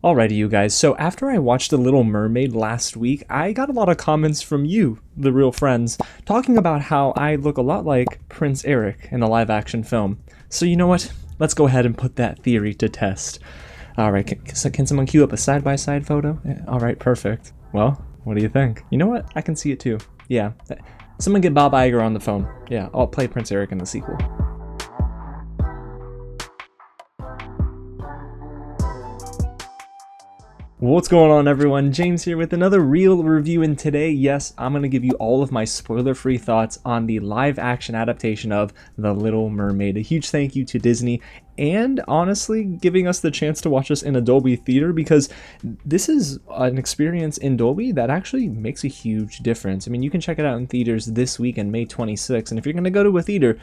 Alrighty, you guys, so after I watched The Little Mermaid last week, I got a lot of comments from you, the real friends, talking about how I look a lot like Prince Eric in the live-action film. So you know what? Let's go ahead and put that theory to test. Alright, can someone cue up a side-by-side photo? Alright, perfect. Well, what do you think? You know what? I can see it too. Yeah. Someone get Bob Iger on the phone. Yeah, I'll play Prince Eric in the sequel. What's going on, everyone? James here with another real review, and today, yes, I'm going to give you all of my spoiler-free thoughts on the live-action adaptation of The Little Mermaid. A huge thank you to Disney, and honestly, giving us the chance to watch this in a Dolby theater, because this is an experience in Dolby that actually makes a huge difference. I mean, you can check it out in theaters this weekend, May 26th, and if you're going to go to a theater,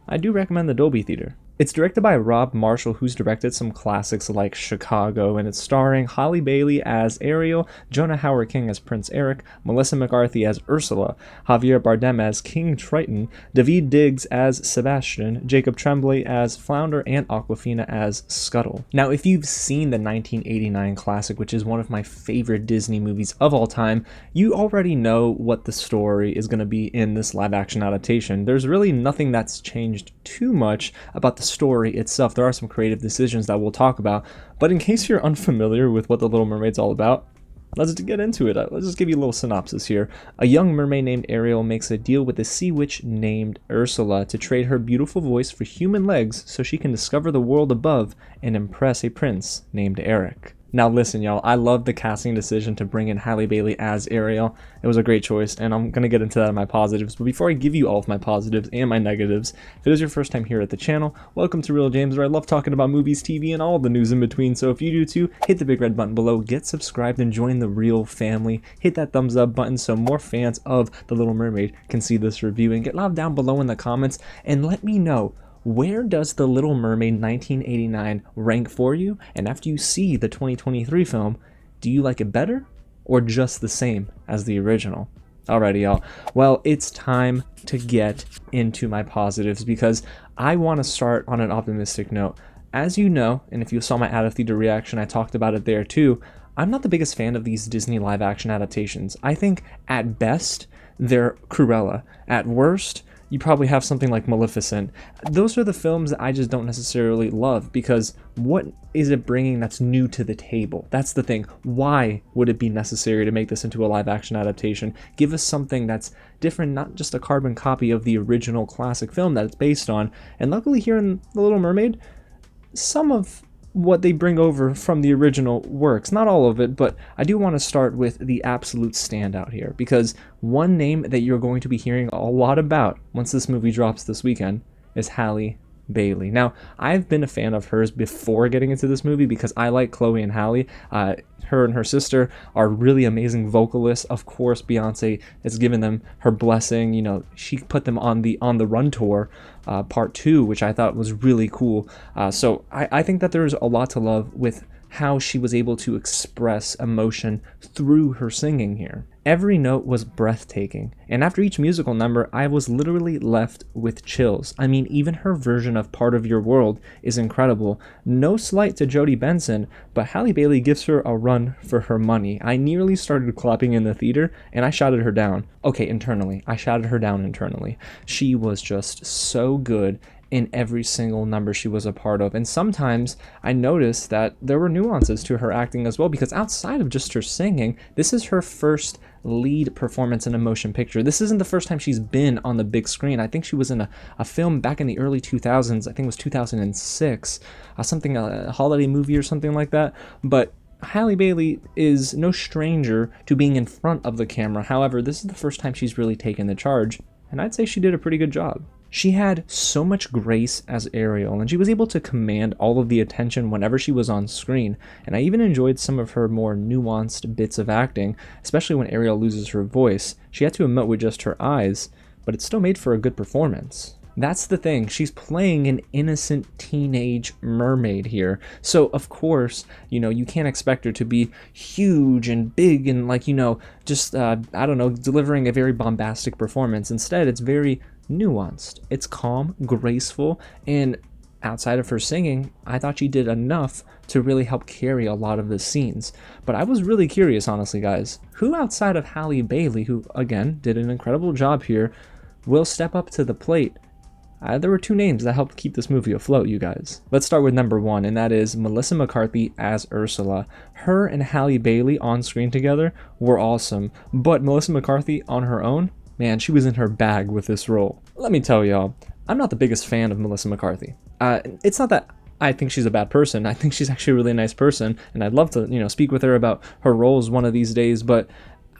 I do recommend the Dolby Theater. It's directed by Rob Marshall, who's directed some classics like Chicago, and it's starring Halle Bailey as Ariel, Jonah Hauer-King as Prince Eric, Melissa McCarthy as Ursula, Javier Bardem as King Triton, Daveed Diggs as Sebastian, Jacob Tremblay as Flounder, and Awkwafina as Scuttle. Now, if you've seen the 1989 classic, which is one of my favorite Disney movies of all time, you already know what the story is going to be in this live-action adaptation. There's really nothing that's changed too much about the story itself. There are some creative decisions that we'll talk about, but in case you're unfamiliar with what The Little Mermaid's all about, let's get into it. Let's just give you a little synopsis here. A young mermaid named Ariel makes a deal with a sea witch named Ursula to trade her beautiful voice for human legs so she can discover the world above and impress a prince named Eric. Now listen, y'all, I love the casting decision to bring in Halle Bailey as Ariel. It was a great choice, and I'm going to get into that in my positives. But before I give you all of my positives and my negatives, if it is your first time here at the channel, welcome to Real James, where I love talking about movies, TV, and all the news in between. So if you do too, hit the big red button below, get subscribed, and join the Real family. Hit that thumbs up button so more fans of The Little Mermaid can see this review, and get loud down below in the comments, and let me know, where does The Little Mermaid 1989 rank for you? And after you see the 2023 film, do you like it better or just the same as the original? Alrighty, y'all. Well, it's time to get into my positives because I want to start on an optimistic note. As you know, and if you saw my out-of-theater reaction, I talked about it there too, I'm not the biggest fan of these Disney live-action adaptations. I think at best, they're Cruella. At worst, you probably have something like Maleficent. Those are the films that I just don't necessarily love because what is it bringing that's new to the table? That's the thing. Why would it be necessary to make this into a live-action adaptation? Give us something that's different, not just a carbon copy of the original classic film that it's based on. And luckily here in The Little Mermaid, some of what they bring over from the original works. Not all of it, but I do want to start with the absolute standout here, because one name that you're going to be hearing a lot about once this movie drops this weekend is Halle Bailey. Now, I've been a fan of hers before getting into this movie because I like Chloe and Halle. Her and her sister are really amazing vocalists. Of course, Beyonce has given them her blessing. You know, she put them on the Run tour, part 2, which I thought was really cool. So I think that there's a lot to love with how she was able to express emotion through her singing here. Every note was breathtaking, and after each musical number, I was literally left with chills. I mean, even her version of Part of Your World is incredible. No slight to Jodie Benson, but Halle Bailey gives her a run for her money. I nearly started clapping in the theater, and I shouted her down. Okay, internally. I shouted her down internally. She was just so good in every single number she was a part of. And sometimes I noticed that there were nuances to her acting as well, because outside of just her singing, this is her first lead performance in a motion picture. This isn't the first time she's been on the big screen. I think she was in a film back in the early 2000s. I think it was 2006, something, a holiday movie or something like that. But Halle Bailey is no stranger to being in front of the camera. However, this is the first time she's really taken the charge, and I'd say she did a pretty good job. She had so much grace as Ariel, and she was able to command all of the attention whenever she was on screen, and I even enjoyed some of her more nuanced bits of acting, especially when Ariel loses her voice. She had to emote with just her eyes, but it still made for a good performance. That's the thing, she's playing an innocent teenage mermaid here, so of course, you know, you can't expect her to be huge and big and like, you know, just, I don't know, delivering a very bombastic performance. Instead, it's very nuanced. It's calm, graceful, and outside of her singing, I thought she did enough to really help carry a lot of the scenes. But I was really curious, honestly, guys, who outside of Halle Bailey, who again did an incredible job here, will step up to the plate? There were two names that helped keep this movie afloat, you guys. Let's start with number one, and that is Melissa McCarthy as Ursula. Her and Halle Bailey on screen together were awesome, but Melissa McCarthy on her own, man, she was in her bag with this role. Let me tell y'all, I'm not the biggest fan of Melissa McCarthy. It's not that I think she's a bad person. I think she's actually a really nice person, and I'd love to, speak with her about her roles one of these days, but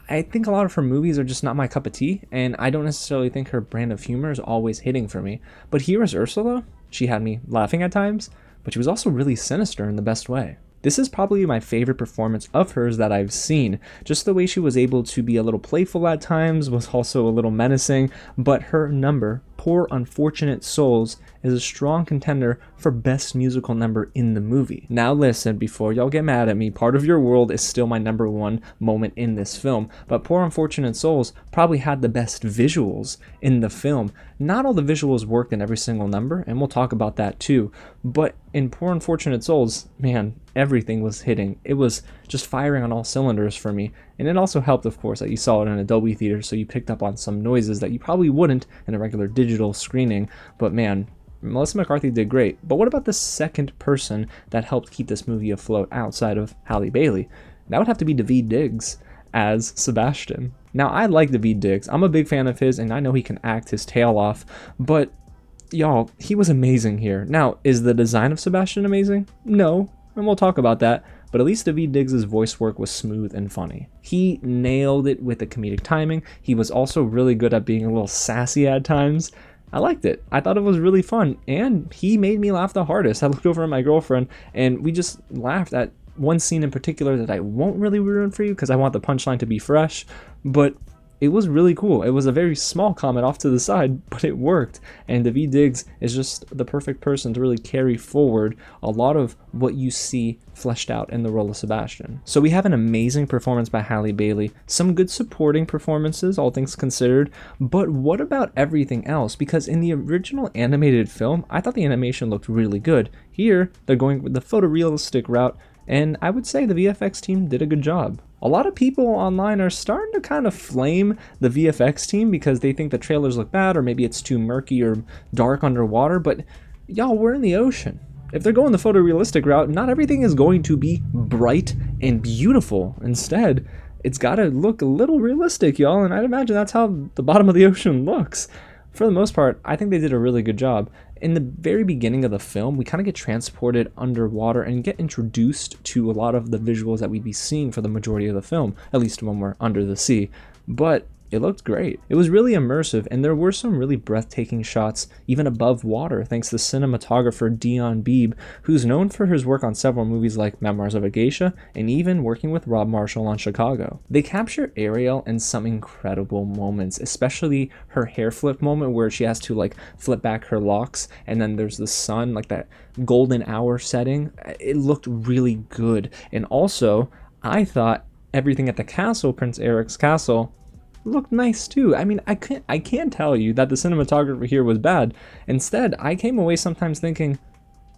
I think a lot of her movies are just not my cup of tea, and I don't necessarily think her brand of humor is always hitting for me. But here as Ursula, she had me laughing at times, but she was also really sinister in the best way. This is probably my favorite performance of hers that I've seen. Just the way she was able to be a little playful at times was also a little menacing, but her number, Poor Unfortunate Souls, is a strong contender for best musical number in the movie. Now listen, before y'all get mad at me, Part of Your World is still my number one moment in this film, but Poor Unfortunate Souls probably had the best visuals in the film. Not all the visuals worked in every single number, and we'll talk about that too, but in Poor Unfortunate Souls, man, everything was hitting. It was just firing on all cylinders for me, and it also helped, of course, that you saw it in a Dolby theater, so you picked up on some noises that you probably wouldn't in a regular digital screening, but man, Melissa McCarthy did great. But what about the second person that helped keep this movie afloat outside of Halle Bailey? That would have to be Daveed Diggs as Sebastian. Now, I like Daveed Diggs. I'm a big fan of his, and I know he can act his tail off, but y'all, he was amazing here. Now, is the design of Sebastian amazing? No, and we'll talk about that, but at least Daveed Diggs' voice work was smooth and funny. He nailed it with the comedic timing. He was also really good at being a little sassy at times. I liked it. I thought it was really fun, and he made me laugh the hardest. I looked over at my girlfriend, and we just laughed at one scene in particular that I won't really ruin for you because I want the punchline to be fresh, but it was really cool. It was a very small comment off to the side, but it worked. And Daveed Diggs is just the perfect person to really carry forward a lot of what you see fleshed out in the role of Sebastian. So we have an amazing performance by Halle Bailey, some good supporting performances, all things considered, but what about everything else? Because in the original animated film, I thought the animation looked really good. Here, they're going with the photorealistic route, and I would say the VFX team did a good job. A lot of people online are starting to kind of flame the VFX team because they think the trailers look bad, or maybe it's too murky or dark underwater, but y'all, we're in the ocean. If they're going the photorealistic route, not everything is going to be bright and beautiful. Instead, it's got to look a little realistic, y'all, and I'd imagine that's how the bottom of the ocean looks. For the most part, I think they did a really good job. In the very beginning of the film, we kind of get transported underwater and get introduced to a lot of the visuals that we'd be seeing for the majority of the film, at least when we're under the sea. But it looked great. It was really immersive, and there were some really breathtaking shots even above water thanks to cinematographer Dion Beebe, who's known for his work on several movies like Memoirs of a Geisha and even working with Rob Marshall on Chicago. They capture Ariel in some incredible moments, especially her hair flip moment where she has to flip back her locks, and then there's the sun, like that golden hour setting. It looked really good. And also, I thought everything at the castle, Prince Eric's castle, looked nice too. I mean, I can't tell you that the cinematography here was bad. Instead, I came away sometimes thinking,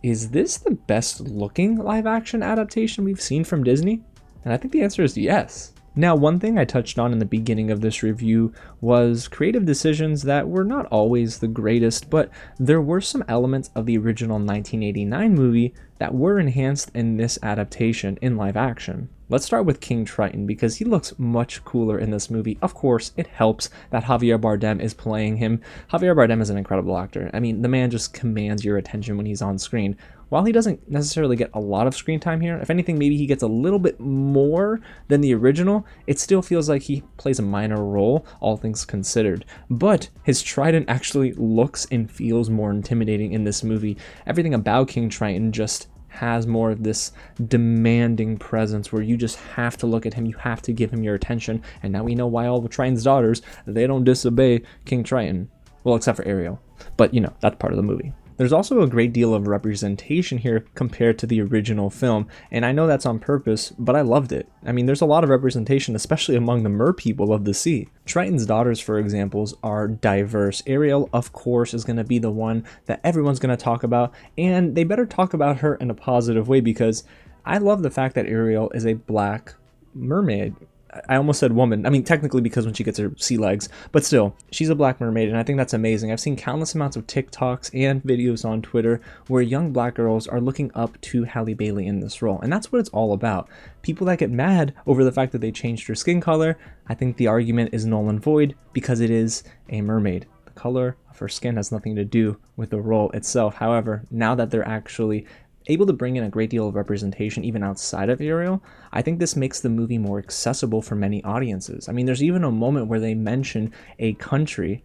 is this the best looking live action adaptation we've seen from Disney? And I think the answer is yes. Now, one thing I touched on in the beginning of this review was creative decisions that were not always the greatest, but there were some elements of the original 1989 movie that were enhanced in this adaptation in live action. Let's start with King Triton because he looks much cooler in this movie. Of course, it helps that Javier Bardem is playing him. Javier Bardem is an incredible actor. I mean, the man just commands your attention when he's on screen. While he doesn't necessarily get a lot of screen time here, if anything, maybe he gets a little bit more than the original, it still feels like he plays a minor role, all things considered. But his trident actually looks and feels more intimidating in this movie. Everything about King Triton just has more of this demanding presence where you just have to look at him, you have to give him your attention, and now we know why all the Triton's daughters, they don't disobey King Triton. Well, except for Ariel, but that's part of the movie. There's also a great deal of representation here compared to the original film, and I know that's on purpose, but I loved it. I mean, there's a lot of representation, especially among the mer people of the sea. Triton's daughters, for examples, are diverse. Ariel, of course, is going to be the one that everyone's going to talk about, and they better talk about her in a positive way, because I love the fact that Ariel is a black mermaid. I almost said woman. I mean, technically, because when she gets her sea legs, but still, she's a black mermaid, and I think that's amazing. I've seen countless amounts of TikToks and videos on Twitter where young black girls are looking up to Halle Bailey in this role, and that's what it's all about. People that get mad over the fact that they changed her skin color, I think the argument is null and void, because it is a mermaid. The color of her skin has nothing to do with the role itself. However, now that they're actually able to bring in a great deal of representation even outside of Ariel, I think this makes the movie more accessible for many audiences. I mean, there's even a moment where they mention a country,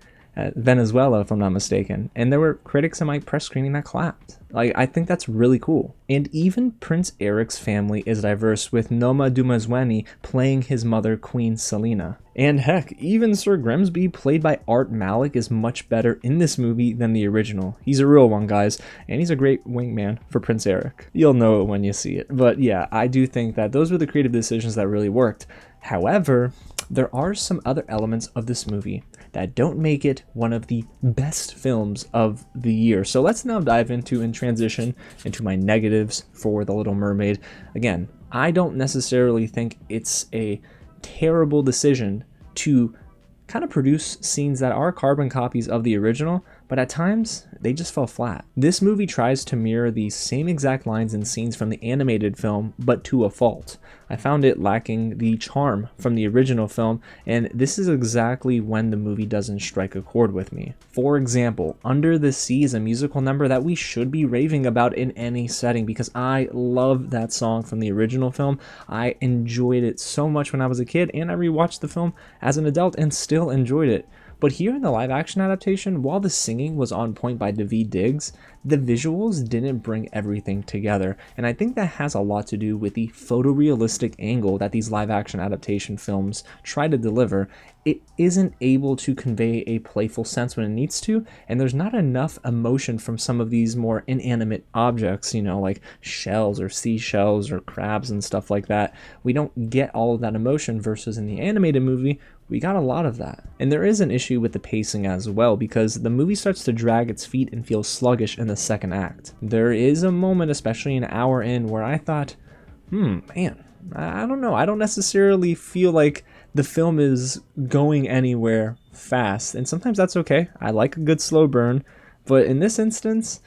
Venezuela, if I'm not mistaken, and there were critics in my press screening that clapped. I think that's really cool. And even Prince Eric's family is diverse, with Noma Dumezweni playing his mother, Queen Selena. And heck, even Sir Grimsby, played by Art Malik, is much better in this movie than the original. He's a real one, guys, and he's a great wingman for Prince Eric. You'll know it when you see it. But yeah, I do think that those were the creative decisions that really worked. However, there are some other elements of this movie that don't make it one of the best films of the year. So let's now dive into and transition into my negatives for The Little Mermaid. Again, I don't necessarily think it's a terrible decision to kind of produce scenes that are carbon copies of the original, but at times they just fell flat. This movie tries to mirror the same exact lines and scenes from the animated film, but to a fault. I found it lacking the charm from the original film, and this is exactly when the movie doesn't strike a chord with me. For example, Under the Sea is a musical number that we should be raving about in any setting, because I love that song from the original film. I enjoyed it so much when I was a kid, and I rewatched the film as an adult and still enjoyed it. But here in the live action adaptation, while the singing was on point by Daveed Diggs, the visuals didn't bring everything together, and I think that has a lot to do with the photorealistic angle that these live action adaptation films try to deliver. It isn't able to convey a playful sense when it needs to, and there's not enough emotion from some of these more inanimate objects, you know, like shells or seashells or crabs and stuff like that. We don't get all of that emotion, versus in the animated movie, we got a lot of that. And there is an issue with the pacing as well, because the movie starts to drag its feet and feel sluggish in the second act. There is a moment, especially an hour in, where I thought, man, I don't know. I don't necessarily feel like the film is going anywhere fast, and sometimes that's okay. I like a good slow burn, but in this instance,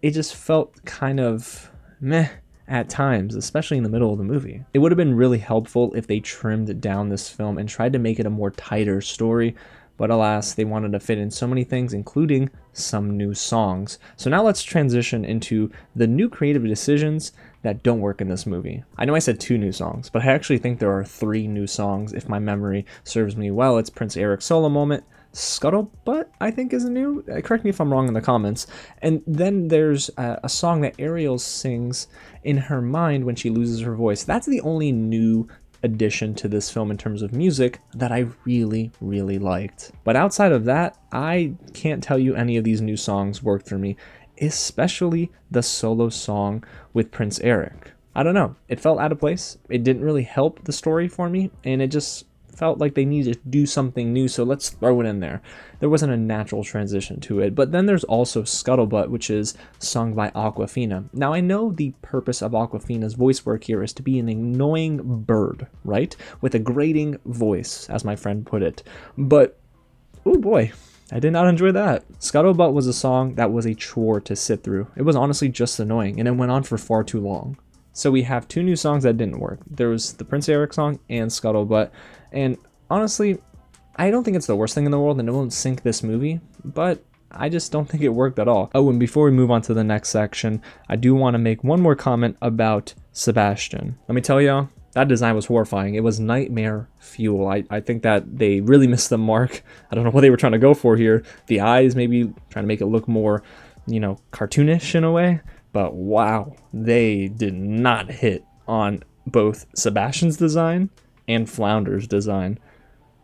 it just felt kind of meh at times, especially in the middle of the movie. It would have been really helpful if they trimmed down this film and tried to make it a more tighter story, but alas, they wanted to fit in so many things, including some new songs. So now let's transition into the new creative decisions that don't work in this movie. I know I said 2 new songs, but I actually think there are 3 new songs if my memory serves me well. It's Prince Eric's solo moment, Scuttlebutt, I think, is new. Correct me if I'm wrong in the comments. And then there's a song that Ariel sings in her mind when she loses her voice. That's the only new addition to this film in terms of music that I really, really liked. But outside of that, I can't tell you any of these new songs worked for me, especially the solo song with Prince Eric. I don't know, it felt out of place. It didn't really help the story for me, and it just felt like they needed to do something new, so let's throw it in there. There wasn't a natural transition to it. But then there's also Scuttlebutt, which is sung by Awkwafina. Now, I know the purpose of Awkwafina's voice work here is to be an annoying bird, right? With a grating voice, as my friend put it. But, oh boy, I did not enjoy that. Scuttlebutt was a song that was a chore to sit through. It was honestly just annoying, and it went on for far too long. So we have 2 new songs that didn't work. There was the Prince Eric song and Scuttlebutt. And honestly, I don't think it's the worst thing in the world, and it won't sink this movie, but I just don't think it worked at all. Oh, and before we move on to the next section, I do want to make one more comment about Sebastian. Let me tell y'all, that design was horrifying. It was nightmare fuel. I think that they really missed the mark. I don't know what they were trying to go for here. The eyes, maybe trying to make it look more, you know, cartoonish in a way. But wow, they did not hit on both Sebastian's design and Flounder's design.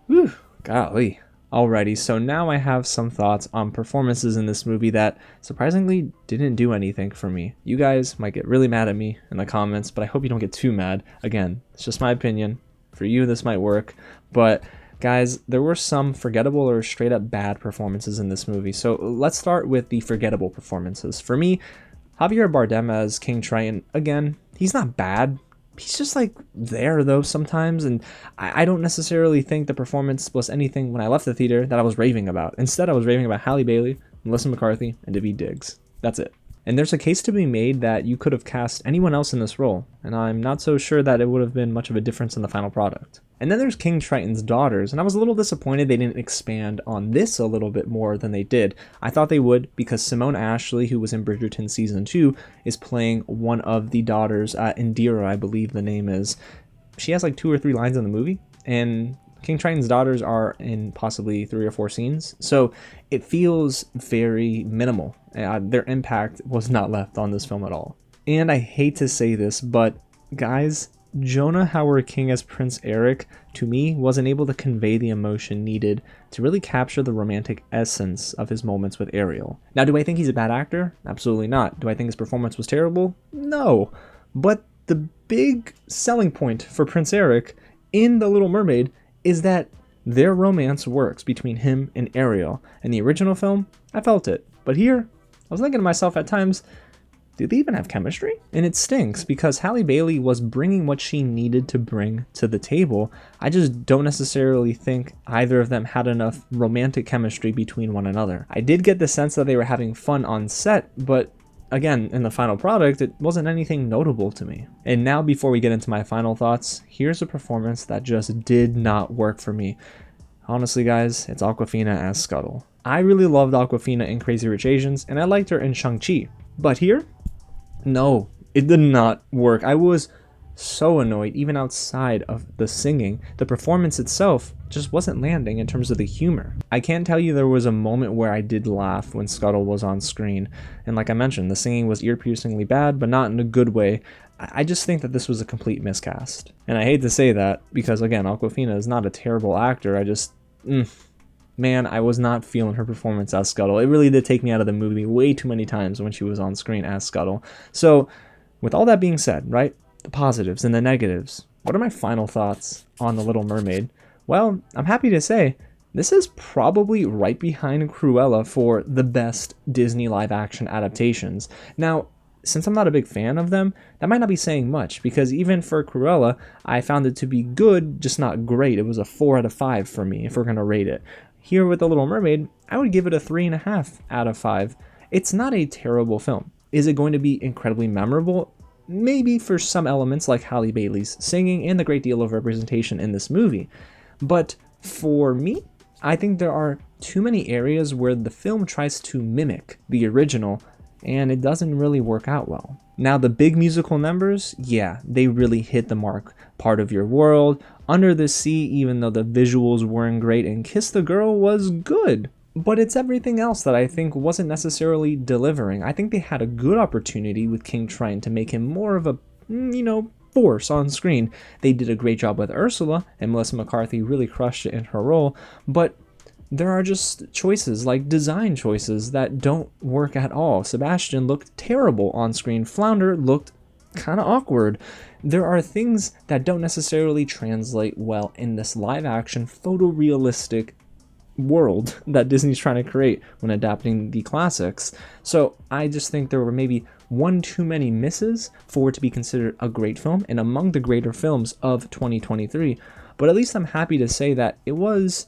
Whew, golly. Alrighty, so now I have some thoughts on performances in this movie that surprisingly didn't do anything for me. You guys might get really mad at me in the comments, but I hope you don't get too mad. Again, it's just my opinion. For you, this might work, but guys, there were some forgettable or straight up bad performances in this movie. So let's start with the forgettable performances. For me, Javier Bardem as King Triton, again, he's not bad. He's just like there though sometimes, and I don't necessarily think the performance was anything when I left the theater that I was raving about. Instead, I was raving about Halle Bailey, Melissa McCarthy, and Daveed Diggs. That's it. And there's a case to be made that you could have cast anyone else in this role, and I'm not so sure that it would have been much of a difference in the final product. And then there's King Triton's daughters, and I was a little disappointed they didn't expand on this a little bit more than they did. I thought they would, because Simone Ashley, who was in Bridgerton Season 2, is playing one of the daughters, Indira, I believe the name is. She has like 2 or 3 lines in the movie, and King Triton's daughters are in possibly 3 or 4 scenes, so it feels very minimal. Their impact was not left on this film at all. And I hate to say this, but guys, Jonah Hauer-King as Prince Eric, to me, wasn't able to convey the emotion needed to really capture the romantic essence of his moments with Ariel. Now, do I think he's a bad actor? Absolutely not. Do I think his performance was terrible? No. But the big selling point for Prince Eric in The Little Mermaid is that their romance works between him and Ariel. In the original film, I felt it. But here, I was thinking to myself at times, do they even have chemistry? And it stinks because Halle Bailey was bringing what she needed to bring to the table. I just don't necessarily think either of them had enough romantic chemistry between one another. I did get the sense that they were having fun on set, but again, in the final product, it wasn't anything notable to me. And now, before we get into my final thoughts, here's a performance that just did not work for me. Honestly, guys, it's Awkwafina as Scuttle. I really loved Awkwafina in Crazy Rich Asians, and I liked her in Shang-Chi. But here, no, it did not work. I was so annoyed, even outside of the singing. The performance itself just wasn't landing in terms of the humor. I can't tell you there was a moment where I did laugh when Scuttle was on screen. And like I mentioned, the singing was ear-piercingly bad, but not in a good way. I just think that this was a complete miscast. And I hate to say that, because again, Awkwafina is not a terrible actor. I just, man, I was not feeling her performance as Scuttle. It really did take me out of the movie way too many times when she was on screen as Scuttle. So, with all that being said, right, the positives and the negatives, what are my final thoughts on The Little Mermaid? Well, I'm happy to say, this is probably right behind Cruella for the best Disney live-action adaptations. Now, since I'm not a big fan of them, that might not be saying much, because even for Cruella, I found it to be good, just not great. It was a 4 out of 5 for me, if we're going to rate it. Here with The Little Mermaid, I would give it a 3.5 out of 5. It's not a terrible film. Is it going to be incredibly memorable? Maybe for some elements like Halle Bailey's singing and the great deal of representation in this movie. But for me, I think there are too many areas where the film tries to mimic the original, and it doesn't really work out well. Now, the big musical numbers, yeah, they really hit the mark. Part of Your World, Under the Sea, even though the visuals weren't great, and Kiss the Girl was good. But it's everything else that I think wasn't necessarily delivering. I think they had a good opportunity with King Triton to make him more of a, force on screen. They did a great job with Ursula, and Melissa McCarthy really crushed it in her role, but there are just choices, like design choices, that don't work at all. Sebastian looked terrible on screen. Flounder looked kind of awkward. There are things that don't necessarily translate well in this live-action, photorealistic world that Disney's trying to create when adapting the classics. So I just think there were maybe one too many misses for it to be considered a great film and among the greater films of 2023. But at least I'm happy to say that it was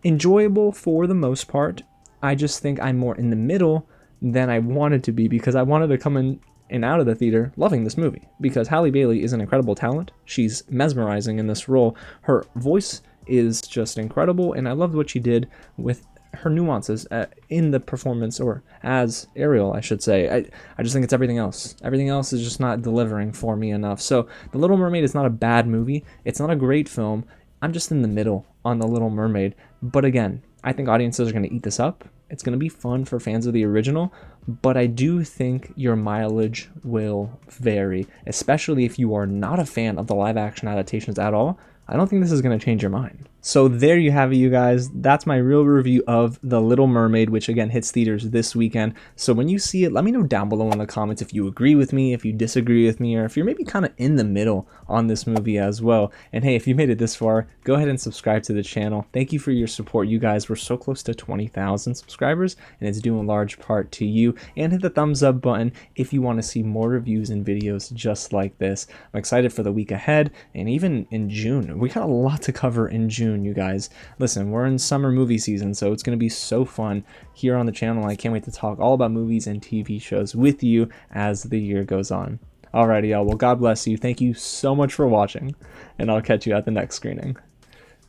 enjoyable for the most part. I just think I'm more in the middle than I wanted to be, because I wanted to come in and out of the theater loving this movie, because Halle Bailey is an incredible talent. She's mesmerizing in this role. Her voice is just incredible, and I loved what she did with her nuances in the performance, or as Ariel, I should say. I just think it's everything else. Everything else is just not delivering for me enough. So The Little Mermaid is not a bad movie. It's not a great film. I'm just in the middle on The Little Mermaid. But again, I think audiences are going to eat this up. It's going to be fun for fans of the original, but I do think your mileage will vary, especially if you are not a fan of the live action adaptations at all. I don't think this is going to change your mind. So there you have it, you guys. That's my real review of The Little Mermaid, which again hits theaters this weekend. So when you see it, let me know down below in the comments if you agree with me, if you disagree with me, or if you're maybe kind of in the middle on this movie as well. And hey, if you made it this far, go ahead and subscribe to the channel. Thank you for your support, you guys. We're so close to 20,000 subscribers, and it's due in large part to you. And hit the thumbs up button if you want to see more reviews and videos just like this. I'm excited for the week ahead, and even in June. We got a lot to cover in June, you guys. Listen, we're in summer movie season, so it's going to be so fun here on the channel. I can't wait to talk all about movies and TV shows with you as the year goes on. Alrighty, y'all. Well, God bless you. Thank you so much for watching, and I'll catch you at the next screening.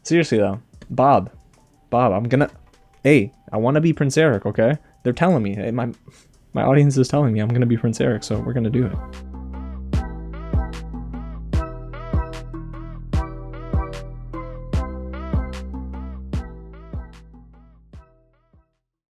Seriously, though, Bob, hey, I want to be Prince Eric, okay? They're telling me. My audience is telling me I'm going to be Prince Eric, so we're going to do it.